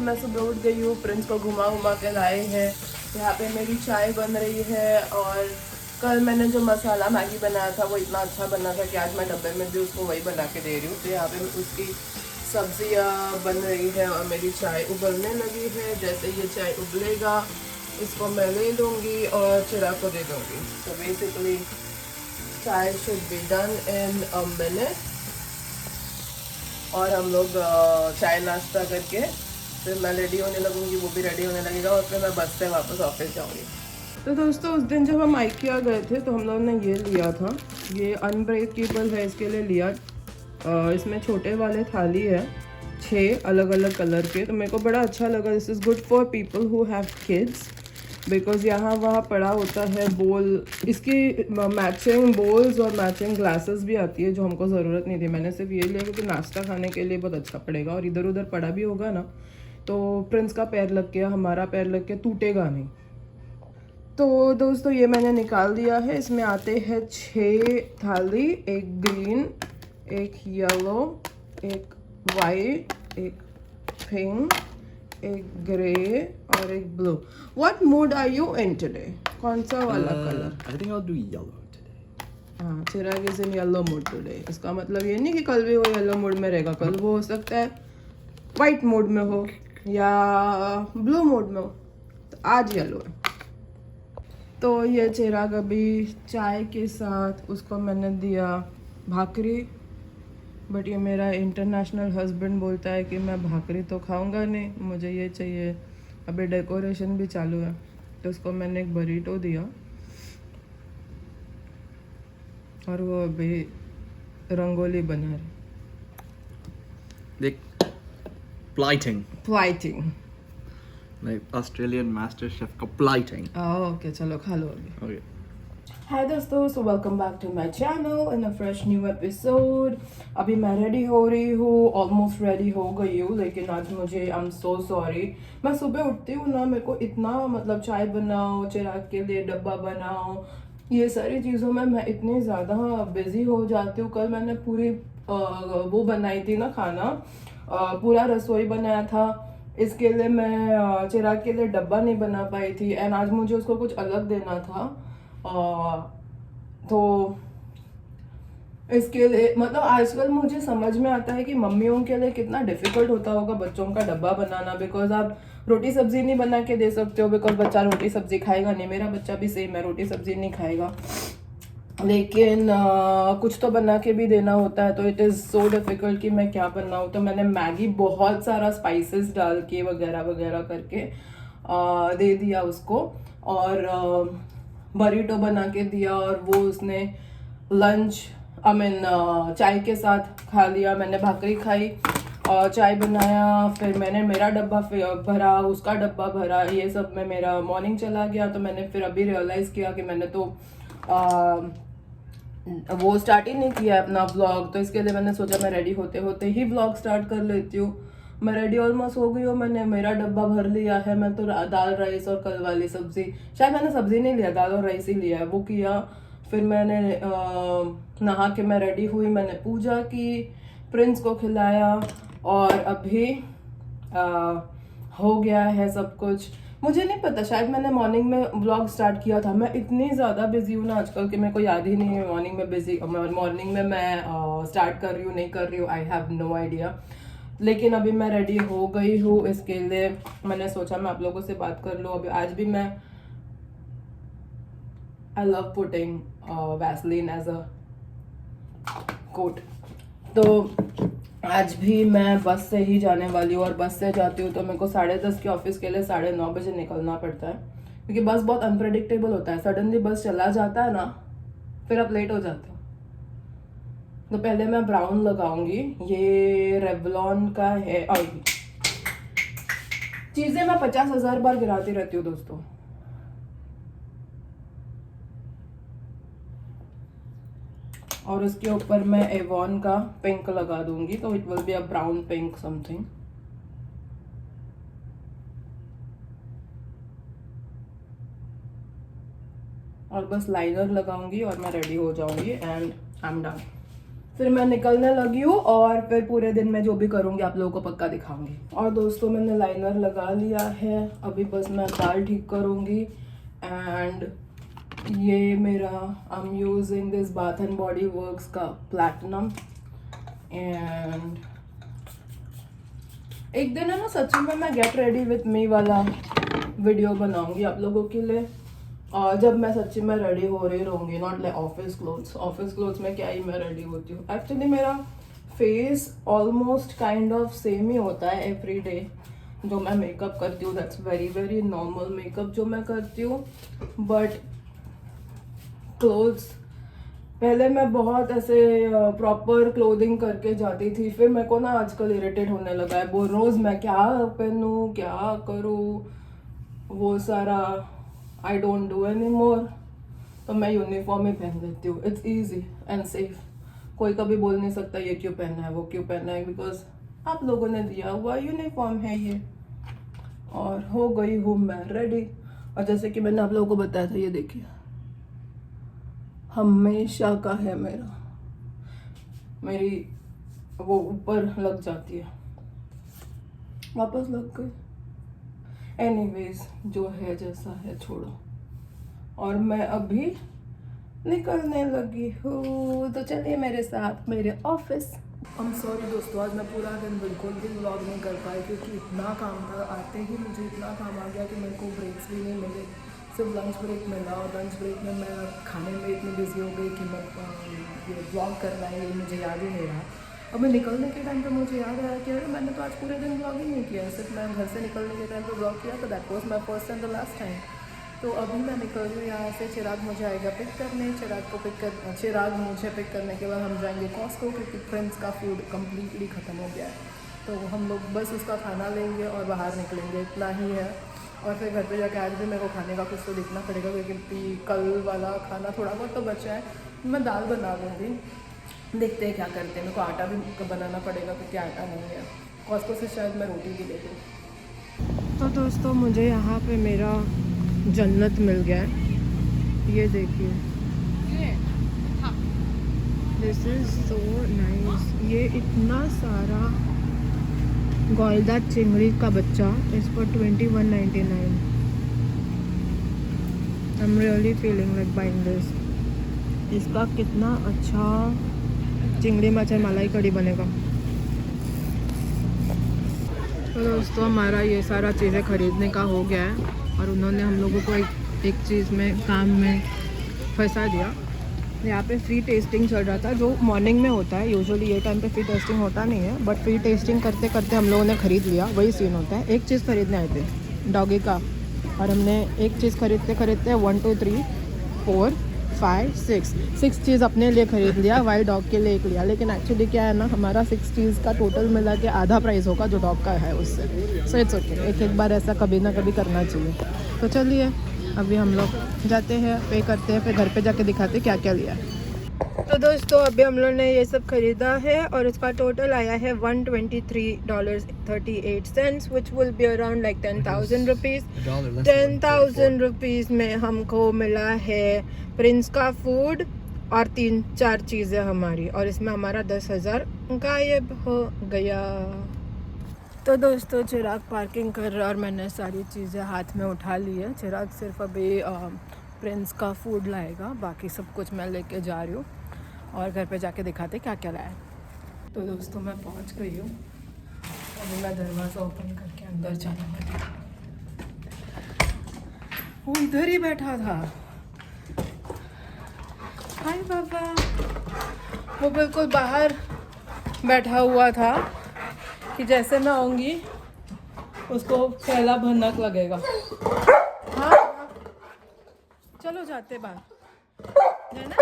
मैं सुबह उठ गई हूँ, प्रिंस को घुमा घुमा के लाए हैं। यहाँ पे मेरी चाय बन रही है और कल मैंने जो मसाला मैगी बनाया था वो इतना अच्छा बना था कि आज मैं डब्बे में भी उसको वही बना के दे रही हूँ। तो यहाँ पे उसकी सब्जियाँ बन रही है और मेरी चाय उबलने लगी है। जैसे ये चाय उबलेगा इसको मैं ले लूँगी और चिराग को दे दूँगी। तो बेसिकली चाय should be done in a minute और हम लोग चाय नाश्ता करके फिर मैं रेडी होने लगूँगी, वो भी रेडी होने लगेगा और फिर मैं बस से वापस ऑफिस जाऊँगी। तो दोस्तों उस दिन जब हम IKEA गए थे तो हम लोगों ने ये लिया था, ये अनब्रेकेबल है, इसके लिए लिया। इसमें छोटे वाले थाली है 6 अलग अलग कलर के, तो मेरे को बड़ा अच्छा लगा। This is good for people who have kids because यहाँ वहाँ पड़ा होता है बोल। इसकी मैचिंग बोल्स और मैचिंग ग्लासेस भी आती है जो हमको ज़रूरत नहीं थी। मैंने सिर्फ ये लिया क्योंकि नाश्ता खाने के लिए बहुत अच्छा पड़ेगा और इधर उधर पड़ा भी होगा ना तो प्रिंस का पैर लग गया, हमारा पैर लग के टूटेगा नहीं। तो दोस्तों ये मैंने निकाल दिया है। इसमें आते हैं 6 थाली, एक ग्रीन, एक येलो, एक वाइट, एक पिंक, एक ग्रे और एक blue. What mood are you in today? कौन सा वाला colour? I think I'll do yellow today. हाँ, Chirag is in yellow mood today. इसका मतलब ये नहीं कि कल भी वो येलो मूड में रहेगा, कल वो हो सकता है वाइट मूड में हो या ब्लू मूड में हो, तो आज येलो है। तो ये चिराग अभी चाय के साथ उसको मैंने दिया भाकरी, बट ये मेरा इंटरनेशनल हस्बैंड बोलता है कि मैं भाकरी तो खाऊंगा नहीं, मुझे ये चाहिए। अभी डेकोरेशन भी चालू है तो उसको मैंने एक बरीटो दिया और वो अभी रंगोली बना रही। देख, plating. Plating. Like Australian Master Chef का plating. ओके चलो खा लो अभी। Okay. हाय दोस्तों, so welcome back to my channel in a fresh new episode. अभी मैं रेडी हो रही हूँ, ऑलमोस्ट रेडी हो गई हूँ, लेकिन आज मुझे आई एम सो सॉरी। मैं सुबह उठती हूँ ना, मेरे को इतना मतलब चाय बनाओ, चिराग के लिए डब्बा बनाओ, ये सारी चीज़ों में मैं इतनी ज़्यादा बिजी हो जाती हूँ। कल मैंने पूरी वो बनाई थी ना खाना, पूरा रसोई बनाया था। इसके लिए मैं चिराग के लिए डब्बा नहीं बना पाई थी एंड आज मुझे उसको कुछ अलग देना था। तो इसके लिए मतलब आजकल मुझे समझ में आता है कि मम्मियों के लिए कितना डिफिकल्ट होता होगा बच्चों का डब्बा बनाना। बिकॉज आप रोटी सब्जी नहीं बना के दे सकते हो, बिकॉज बच्चा रोटी सब्जी खाएगा नहीं। मेरा बच्चा भी सेम है, रोटी सब्जी नहीं खाएगा, लेकिन कुछ तो बना के भी देना होता है। तो इट इज़ सो डिफ़िकल्ट कि मैं क्या बनाऊँ। तो मैंने मैगी बहुत सारा स्पाइसेस डाल के वगैरह वगैरह करके दे दिया उसको और बरीटो बना के दिया और वो उसने लंच चाय के साथ खा लिया। मैंने भाकरी खाई और चाय बनाया, फिर मैंने मेरा डब्बा भरा, उसका डब्बा भरा, ये सब में मेरा मॉर्निंग चला गया। तो मैंने फिर अभी रियलाइज़ किया कि मैंने तो वो स्टार्ट ही नहीं किया अपना व्लॉग। तो इसके लिए मैंने सोचा मैं रेडी होते होते ही व्लॉग स्टार्ट कर लेती हूँ। मैं रेडी ऑलमोस्ट हो गई हूँ, मैंने मेरा डब्बा भर लिया है। मैं तो दाल राइस और कल वाली सब्जी, शायद मैंने सब्जी नहीं लिया, दाल और राइस ही लिया है, वो किया। फिर मैंने नहा के मैं रेडी हुई, मैंने पूजा की, प्रिंस को खिलाया और अभी हो गया है सब कुछ। मुझे नहीं पता, शायद मैंने मॉर्निंग में व्लॉग स्टार्ट किया था। मैं इतनी ज़्यादा बिजी हूँ ना आजकल कि मेरे को याद ही नहीं है मॉर्निंग में मैं स्टार्ट कर रही हूँ नहीं कर रही हूँ, आई हैव नो आइडिया। लेकिन अभी मैं रेडी हो गई हूँ, इसके लिए मैंने सोचा मैं आप लोगों से बात कर लूँ। अभी आज भी मैं I love putting Vaseline as a coat. तो आज भी मैं बस से ही जाने वाली हूँ और बस से जाती हूँ तो मेरे को 10:30 के ऑफिस के लिए 9:30 बजे निकलना पड़ता है, क्योंकि बस बहुत अनप्रेडिक्टेबल होता है। सडनली बस चला जाता है ना, फिर आप लेट हो जाते हो। तो पहले मैं ब्राउन लगाऊंगी, ये रेवलॉन का है ऑयल। चीज़ें मैं 50,000 बार गिराती रहती हूँ दोस्तों। और उसके ऊपर मैं एवॉन का पिंक लगा दूंगी, तो it will be a brown pink something. और बस लाइनर लगाऊंगी और मैं रेडी हो जाऊंगी एंड आई एम डन। फिर मैं निकलने लगी हूँ और फिर पूरे दिन में जो भी करूँगी आप लोगों को पक्का दिखाऊंगी। और दोस्तों मैंने लाइनर लगा लिया है, अभी बस मैं बाल ठीक करूँगी। एंड ये मेरा I am using this bath and body works का प्लैटिनम। एंड एक दिन है ना सच्ची में मैं गेट रेडी विथ मी वाला वीडियो बनाऊंगी आप लोगों के लिए। और जब मैं सच्ची में रेडी हो रही रहूँगी, नॉट लाइक ऑफिस क्लोथ्स में क्या ही मैं रेडी होती हूँ। एक्चुअली मेरा face almost kind of same ही होता है एवरी डे जो मैं मेकअप करती हूँ। That's very very normal makeup जो मैं करती हूँ। बट क्लोथ्स पहले मैं बहुत ऐसे प्रॉपर क्लोथिंग करके जाती थी, फिर मेरे को ना आजकल इरिटेट होने लगा है। वो रोज़ मैं क्या पहनूँ क्या करूँ वो सारा I don't do any more. तो मैं यूनिफॉर्म ही पहन लेती हूँ। It's easy and safe. कोई कभी बोल नहीं सकता ये क्यों पहना है वो क्यों पहना है, बिकॉज आप लोगों ने दिया हुआ यूनिफॉर्म है ये। और हो गई हूँ मैं रेडी। और जैसे कि मैंने आप लोगों को बताया था, ये देखिए हमेशा का है मेरी वो ऊपर लग जाती है, वापस लग गई। एनीवेज जो है जैसा है छोड़ो। और मैं अभी निकलने लगी हूँ, तो चलिए मेरे साथ मेरे ऑफिस। I'm सॉरी दोस्तों, आज मैं पूरा दिन बिल्कुल भी व्लॉग नहीं कर पाई क्योंकि इतना काम था। आते ही मुझे इतना काम आ गया कि मेरे को ब्रेक्स भी नहीं मिले। सिर्फ लंच ब्रेक मिला और लंच ब्रेक में मैं खाने में इतनी बिजी हो गई कि मैं ये व्लॉग करना है ये मुझे याद ही नहीं रहा। अब मैं निकलने के टाइम पे मुझे याद आया कि अरे मैंने तो आज पूरे दिन व्लॉग ही नहीं किया, सिर्फ मैं घर से निकलने के टाइम पे व्लॉग किया। तो that was my first and the last time. तो अभी मैं निकल रही हूँ यहाँ से। चिराग मुझे आएगा पिक करने। चिराग मुझे पिक करने के बाद हम जाएंगे कॉस्को क्योंकि फ्रेंड्स का फूड कम्प्लीटली ख़त्म हो गया है। तो हम लोग बस उसका खाना लेंगे और बाहर निकलेंगे, इतना ही है। और फिर घर पे जाके आज भी मेरे को खाने का कुछ तो देखना पड़ेगा क्योंकि कल वाला खाना थोड़ा बहुत तो बचा है। मैं दाल बना लूँगी, देखते हैं क्या करते हैं। मेरे को आटा भी बनाना पड़ेगा क्योंकि आटा नहीं है। कॉस्को से शायद मैं रोटी भी ले लूँ। तो दोस्तों मुझे यहाँ पे मेरा जन्नत मिल गया है, ये देखिए। This is so nice. ये इतना सारा गोल्डा चिंगड़ी का बच्चा इस पर 21.99। I am really feeling like buying this. इसका कितना अच्छा चिंगड़ी मटर मलाई कड़ी बनेगा। तो दोस्तों हमारा ये सारा चीज़ें ख़रीदने का हो गया है और उन्होंने हम लोगों को एक चीज़ में काम में फंसा दिया। यहाँ पे फ्री टेस्टिंग चल रहा था जो मॉर्निंग में होता है। यूजुअली ये टाइम पे फ्री टेस्टिंग होता नहीं है, बट फ्री टेस्टिंग करते करते हम लोगों ने ख़रीद लिया। वही सीन होता है। एक चीज़ ख़रीदने आए थे डॉगी का और हमने एक चीज़ खरीदते 1 2 3 4 5 6 चीज़ अपने लिए ख़रीद लिया, वाइल्ड डॉग के लिए एक लिया। लेकिन एक्चुअली क्या है ना, हमारा 6 चीज़ का टोटल मिला के आधा प्राइस होगा जो डॉग का है उससे। सो इट्स ओके, एक बार ऐसा कभी ना कभी करना चाहिए। तो चलिए अभी हम लोग जाते हैं, पे करते हैं, फिर घर पे जाके दिखाते हैं क्या क्या लिया है। तो दोस्तों अभी हम लोग ने ये सब ख़रीदा है और इसका टोटल आया है $123.38 which will be around like 10,000 rupees. 10,000 rupees में हमको मिला है प्रिंस का फूड और 3-4 चीज़ें हमारी, और इसमें हमारा 10,000 गायब हो गया। तो दोस्तों चिराग पार्किंग कर रहा और मैंने सारी चीज़ें हाथ में उठा ली है। चिराग सिर्फ अभी प्रिंस का फूड लाएगा, बाकी सब कुछ मैं लेके जा रही हूँ और घर पे जाके दिखाते क्या क्या लाया। तो दोस्तों मैं पहुँच गई हूँ। अभी मैं दरवाज़ा ओपन करके अंदर जाऊँगी। वो इधर ही बैठा था। हाय बाबा। वो बिल्कुल बाहर बैठा हुआ था कि जैसे मैं आऊँगी उसको पहला भनक लगेगा। हाँ चलो जाते बाहर है ना,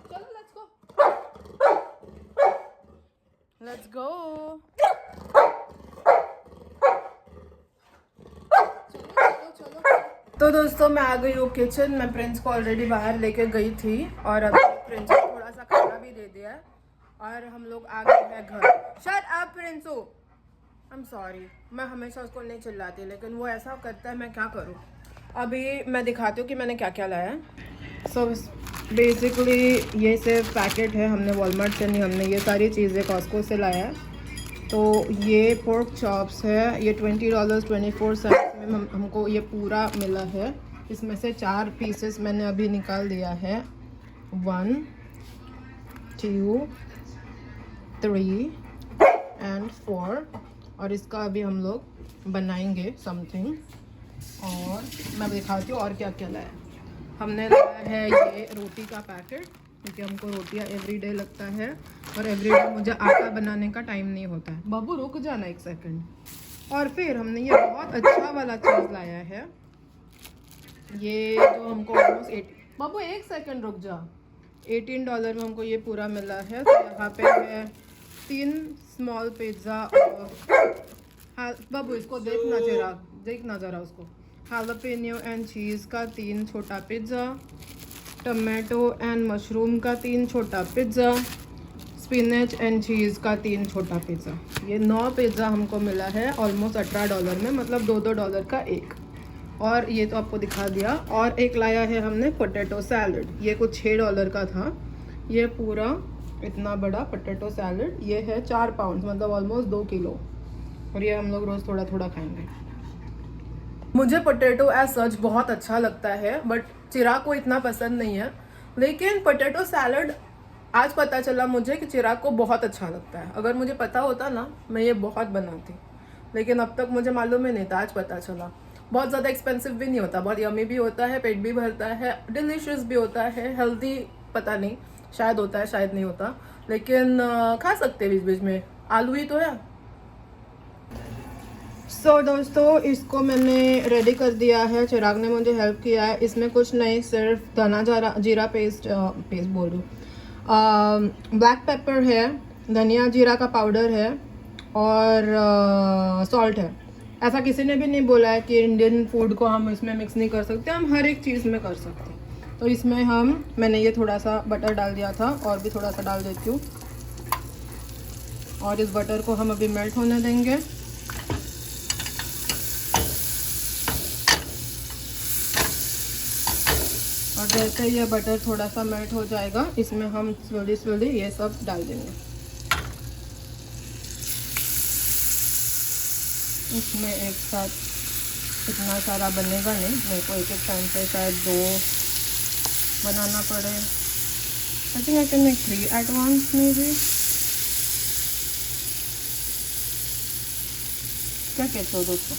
चलो लेट्स गो। तो दोस्तों मैं आ गई हूँ किचन। मैं प्रिंस को ऑलरेडी बाहर लेके गई थी और अभी प्रिंस को थोड़ा सा खाना भी दे दिया है और हम लोग आ गए हैं घर। शट अप प्रिंसो, आई एम सॉरी। मैं हमेशा उसको नहीं चिल्लाती लेकिन वो ऐसा करता है, मैं क्या करूँ। अभी मैं दिखाती हूँ कि मैंने क्या क्या लाया है। सो बेसिकली ये सिर्फ पैकेट है, हमने वॉलमार्ट से नहीं, हमने ये सारी चीज़ें कॉस्को से लाया है। तो ये पोर्क चॉप्स है, ये $20.24 में हमको ये पूरा मिला है। इसमें से 4 पीसेस मैंने अभी निकाल दिया है, 1 2 3 एंड 4। और इसका अभी हम लोग बनाएंगे समथिंग। और मैं दिखाती हूँ और क्या क्या लाया। हमने लाया है ये रोटी का पैकेट, क्योंकि हमको रोटियाँ एवरीडे लगता है और एवरीडे मुझे आटा बनाने का टाइम नहीं होता है। बाबू रुक जाना 1 सेकंड। और फिर हमने ये बहुत अच्छा वाला चीज़ लाया है, ये जो हमको ऑलमोस्ट बाबू 1 सेकंड रुक जा, $18 में हमको ये पूरा मिला है। तो यहाँ पे है 3 स्मॉल पिज़्ज़ा और बाबू इसको देखना ज़रा उसको, हालापेनियो एंड चीज़ का 3 छोटा पिज़्ज़ा, टमाटो एंड मशरूम का 3 छोटा पिज़्ज़ा, स्पिनच एंड चीज़ का 3 छोटा पिज़्ज़ा। ये 9 पिज़्ज़ा हमको मिला है ऑलमोस्ट $18 में, मतलब $2 का एक। और ये तो आपको दिखा दिया। और एक लाया है हमने पोटैटो सैलड, ये कुछ $6 का था। ये पूरा इतना बड़ा पोटैटो सैलड, ये है 4 पाउंड, मतलब ऑलमोस्ट 2 किलो। और ये हम लोग रोज़ थोड़ा थोड़ा खाएंगे। मुझे पोटैटो एज सच बहुत अच्छा लगता है, बट चिराग को इतना पसंद नहीं है। लेकिन पोटैटो सैलड आज पता चला मुझे कि चिराग को बहुत अच्छा लगता है। अगर मुझे पता होता ना, मैं ये बहुत बनाती, लेकिन अब तक मुझे मालूम ही नहीं था, आज पता चला। बहुत ज़्यादा एक्सपेंसिव भी नहीं होता, बहुत यमी भी होता है, पेट भी भरता है, डिलीशियस भी होता है, हेल्दी पता नहीं, शायद होता है शायद नहीं होता, लेकिन खा सकते बीच बीच में। आलू ही तो है। दोस्तों इसको मैंने रेडी कर दिया है, चिराग ने मुझे हेल्प किया है। इसमें कुछ नहीं, सिर्फ धना जीरा पेस्ट बोल रही हूँ, ब्लैक पेपर है, धनिया जीरा का पाउडर है और सॉल्ट है। ऐसा किसी ने भी नहीं बोला है कि इंडियन फूड को हम इसमें मिक्स नहीं कर सकते, हम हर एक चीज़ में कर सकते हैं। तो इसमें मैंने ये थोड़ा सा बटर डाल दिया था, और भी थोड़ा सा डाल देती हूँ। और इस बटर को हम अभी मेल्ट होने देंगे। और जैसे ये बटर थोड़ा सा मेल्ट हो जाएगा, इसमें हम स्लोली ये सब डाल देंगे। इसमें एक साथ इतना सारा बनेगा नहीं, मेरे को एक टाइम पे शायद 2 बनाना पड़े। I think I can make 3 at once maybe. क्या कहते हो दोस्तों?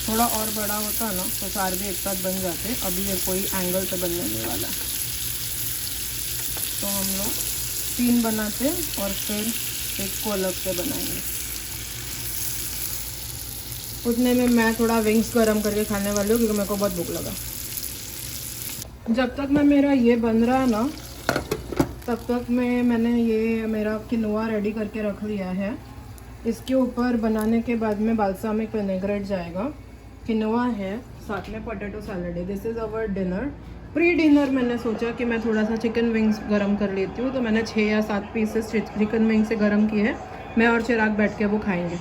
थोड़ा और बड़ा होता ना तो 4 भी एक साथ बन जाते। अभी ये कोई एंगल से बनने नहीं वाला, तो हम लोग 3 बनाते और फिर एक को अलग से बनाएंगे। उतने में मैं थोड़ा विंग्स गरम करके खाने वाली हूँ, क्योंकि मेरे को बहुत भूख लगा। जब तक मेरा ये बन रहा है ना, तब तक मैंने ये मेरा किनोआ रेडी करके रख लिया है। इसके ऊपर बनाने के बाद में बाल्सामिक विनेग्रेट जाएगा। किनोआ है, साथ में पोटैटो सैलड है। This is our dinner. Pre dinner मैंने सोचा कि मैं थोड़ा सा चिकन विंग्स गरम कर लेती हूँ, तो मैंने 6 या 7 पीसेस चिकन विंग से गरम किए हैं। मैं और चिराग बैठ के वो खाएंगे।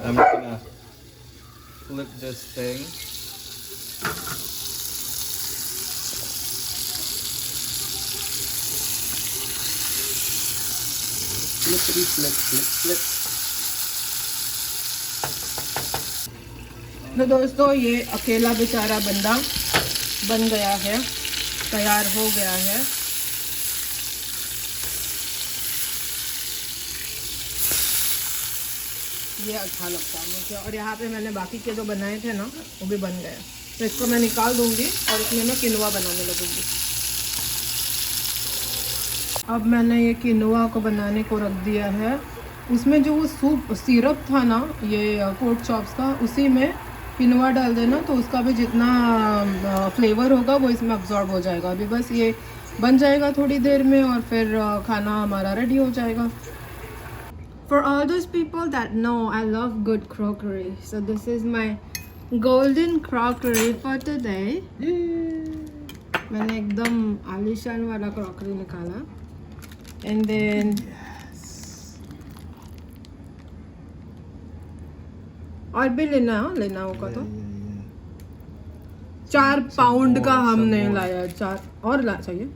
I'm gonna flip this thing. Flip. तो दोस्तों ये अकेला बेचारा बंदा बन गया है, तैयार हो गया है। ये अच्छा लगता है मुझे। और यहाँ पे मैंने बाकी के जो बनाए थे ना, वो भी बन गए। तो इसको मैं निकाल दूंगी और इसमें मैं किनोआ बनाने लगूंगी। अब मैंने ये किनोआ को बनाने को रख दिया है। उसमें जो वो सिरप था ना, ये पोर्क चॉप्स का, उसी में किनोआ डाल देना, तो उसका भी जितना फ्लेवर होगा वो इसमें अब्जॉर्ब हो जाएगा। अभी बस ये बन जाएगा थोड़ी देर में, और फिर खाना हमारा रेडी हो जाएगा। For all those people that know I love good crockery, so this is my golden crockery for today. मैंने एकदम आलीशान वाला क्रॉकरी निकाला एंड देन और भी लेना होगा तो 4 पाउंड का हमने लाया, 4 और ला चाहिए।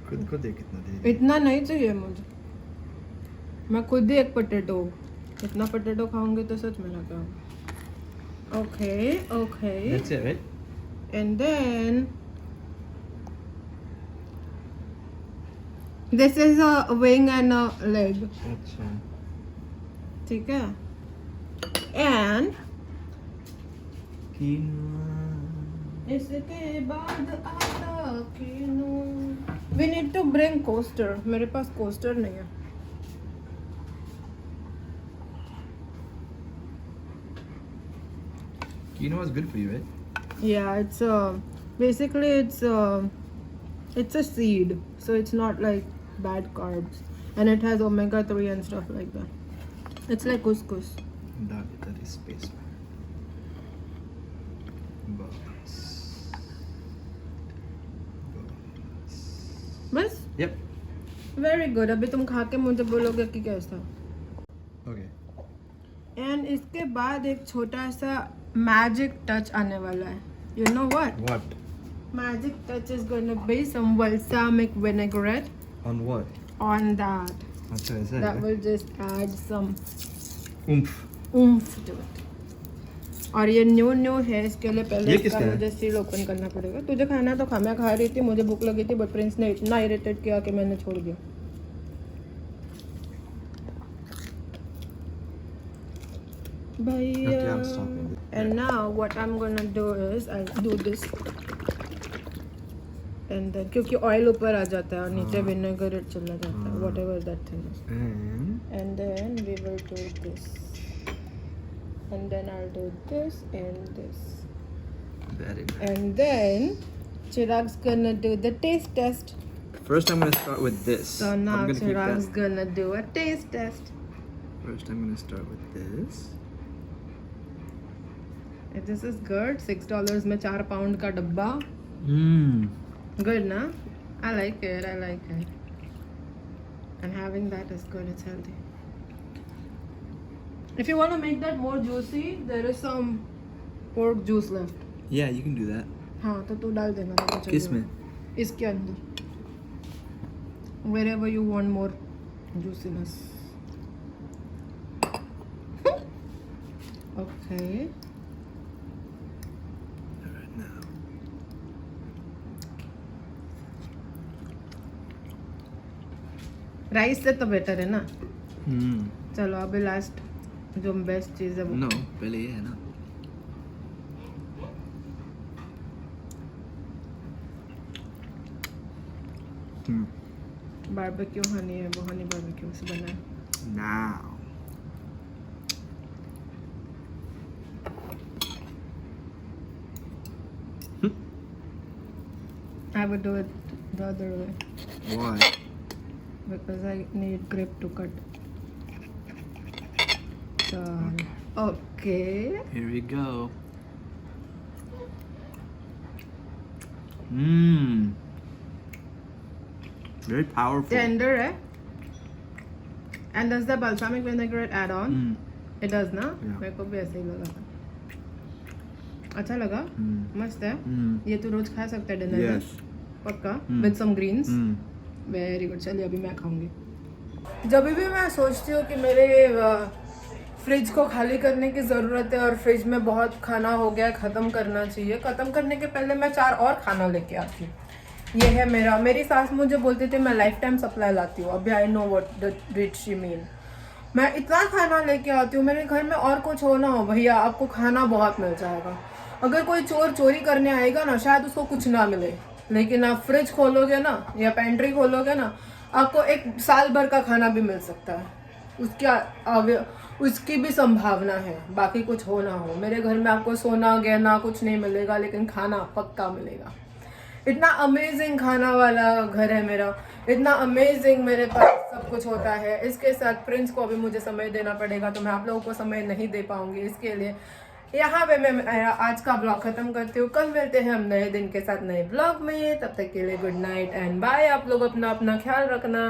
खुद को देख कितना दे। इतना नहीं चाहिए मुझे, मैं खुद ही एक पोटैटो, इतना पोटैटो खाऊंगी तो सच में लगा। Okay That's it, right? And then this is a wing and a leg, अच्छा। ठीक है। एंड इसके बाद आता कीनू। We need to bring coaster, मेरे पास कोस्टर नहीं है। Quinoa is good for you, right? Yeah, it's basically it's a seed, so it's not like bad carbs, and it has omega-3 and stuff like that. It's like couscous. That is space. Bus. बस Yep. Very good. अभी तुम खा के मुझे बोलोगे कि कैसा। Okay. And इसके बाद एक छोटा सा मैजिक टच आने वाला है। You know what? What? Magic touch is going to be some balsamic vinaigrette On what? on that. अच्छा ऐसा That है। will just add some Oomph. oomph to it. और ये न्यू है, इसके लिए पहले ये इसका किसका है? मुझे सील ओपन करना पड़ेगा। तुझे खाना तो खा, मैं खा रही थी, मुझे भूख लगी थी, बट प्रिंस ने इतना इरिटेट किया कि मैंने छोड़ दिया। भैया। Okay, I'm stopping it. And now what I'm gonna do is I'll do this. And then क्योंकि ऑयल ऊपर आ जाता है और नीचे विनेगर चला जाता है, whatever that thing is. And then we will do this. And then I'll do this and this. Very nice. And then Chirag's gonna do the taste test. First, I'm gonna start with this. So now I'm gonna keep Chirag's that. gonna do a taste test. First, I'm gonna start with this. This is good. $6 में 4 pound का डब्बा. Mmm. Good, na? I like it. And having that is good. It's healthy. If you want to make that more juicy, there is some pork juice left. Yeah, you can do that. हाँ तो तू डाल देना तो चाहिए। किस में? इसके अंदर। Wherever you want more juiciness. Okay. Alright now. Rice से तो बेटर है ना। Hmm. चलो अभी लास्ट जो बेस्ट चीज़ है वो। No, पहले ये है ना. बारबेक्यू हनी है, वो हनी बारबेक्यू से बना है। Now. I would do it the other way Why? because I need grip to cut. So, okay. Here we go. Mmm. Very powerful. Tender है. And does the balsamic vinaigrette add on? Mm. It does ना? Yeah. मेरे को भी ऐसे ही लगा था। अच्छा लगा? मस्त है। ये तो रोज खा सकते हैं डिनर में। Yes. पक्का? With some greens. Very good. चलिए अभी मैं खाऊंगी। जब भी मैं सोचती हूँ कि मेरे फ्रिज को खाली करने की ज़रूरत है और फ्रिज में बहुत खाना हो गया, ख़त्म करना चाहिए, ख़त्म करने के पहले मैं 4 और खाना लेके आती हूँ। ये है मेरी सास मुझे बोलती थी मैं लाइफ टाइम सप्लाई लाती हूँ। अभी I know what did she mean. मैं इतना खाना लेके आती हूँ, मेरे घर में और कुछ हो ना हो भैया, आपको खाना बहुत मिल जाएगा। अगर कोई चोर चोरी करने आएगा ना, शायद उसको कुछ ना मिले, लेकिन आप फ्रिज खोलोगे ना या पेंट्री खोलोगे ना, आपको 1 साल भर का खाना भी मिल सकता है। उसकी भी संभावना है, बाकी कुछ हो ना हो। मेरे घर में आपको सोना गहना कुछ नहीं मिलेगा, लेकिन खाना पक्का मिलेगा। इतना अमेजिंग खाना वाला घर है मेरा, इतना अमेजिंग मेरे पास सब कुछ होता है। इसके साथ प्रिंस को अभी मुझे समय देना पड़ेगा, तो मैं आप लोगों को समय नहीं दे पाऊंगी। इसके लिए यहाँ पे मैं आज का ब्लॉग खत्म करती हूँ। कल मिलते हैं हम नए दिन के साथ नए ब्लॉग में। तब तक के लिए गुड नाइट एंड बाय। आप लोग अपना ख्याल रखना।